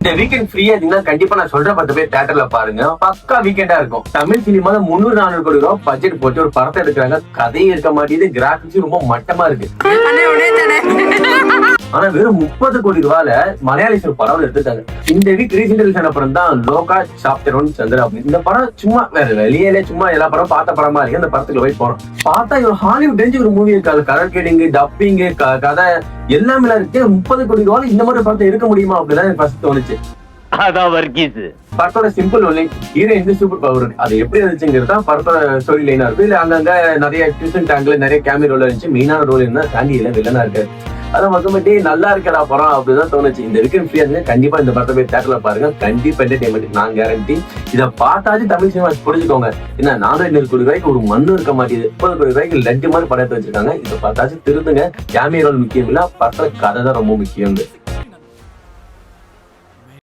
இந்த வீக்கெண்ட் ஃப்ரீயா இருந்தீங்கன்னா கண்டிப்பா நான் சொல்ற 10 பேர் தியேட்டர்ல பாருங்க. பக்கா வீக்கெண்டா இருக்கும். தமிழ் சினிமால 300-400 கோடி ரூபாய் பட்ஜெட் போட்டு ஒரு படத்தை எடுக்கிறாங்க. கதையும் இருக்க மாட்டேங்குது, கிராபிக்ஸ் ரொம்ப மட்டமா இருக்கு. ஆனா வெறும் 30 கோடி ரூபாயில மலையாளிஸ் ஒரு படம் எடுத்துட்டாங்க. இந்த வீக் ரீசெண்ட் ரிலீஸ் ஆன படம் தான் லோகா சாப்டர் 1 சந்திரா. இந்த படம் சும்மா வேற வெளியில சும்மா எல்லா படம் பார்த்த படமா இருக்கு. அந்த படத்துக்கு போய் போறோம். பார்த்தா இவர் ஹாலிவுட் ரேஞ்சு ஒரு மூவி இருக்காது. கலர் கேடிங், டப்பிங், கதை எல்லாமே இருக்கு. 30 கோடி ரூபாய் இந்த மாதிரி படத்தை எடுக்க முடியுமா அப்படிதான் எனக்கு ஃபர்ஸ்ட் தோணுச்சு. அதான் வர்க்கீஸ். படத்தோட simple only heroine super power. அது எப்படி இருந்துச்சுங்கிறது தான் படத்தோட ஸ்டோரி லைனா இருக்கு. இல்ல அங்கங்க நிறைய டியூஷன் டேங்க்ல நிறைய கேமரா ரோல் இருந்துச்சு. மெயினான ரோல் இருந்தா சாண்டியில வில்லனா இருக்காரு. அதான் மொத்தமட்டி நல்லா இருக்கடா படம் அப்படிதான் தோணுச்சு. இந்த வீக்கெண்ட் ஃப்ரீயா இருந்து கண்டிப்பா இந்த படத்தை போய் தியேட்டர்ல பாருங்க. கண்டிப்பா என்டர்டைன்மெண்ட் நான் கேரண்டி. இதை பார்த்தாச்சு தமிழ் சினிமா புரிஞ்சுக்கோங்க. ஏன்னா 400 கோடி ரூபாய்க்கு ஒரு மண்ணு இருக்க மாட்டேங்குது. 30 கோடி ரூபாய்க்கு லட்டு மாதிரி படத்தை வச்சிருக்காங்க. இதை பார்த்தாச்சு திருந்துங்க. கேமரா ரோல் முக்கியம் இல்ல, படத்துல கதை தான் ரொம்ப முக்கியம்.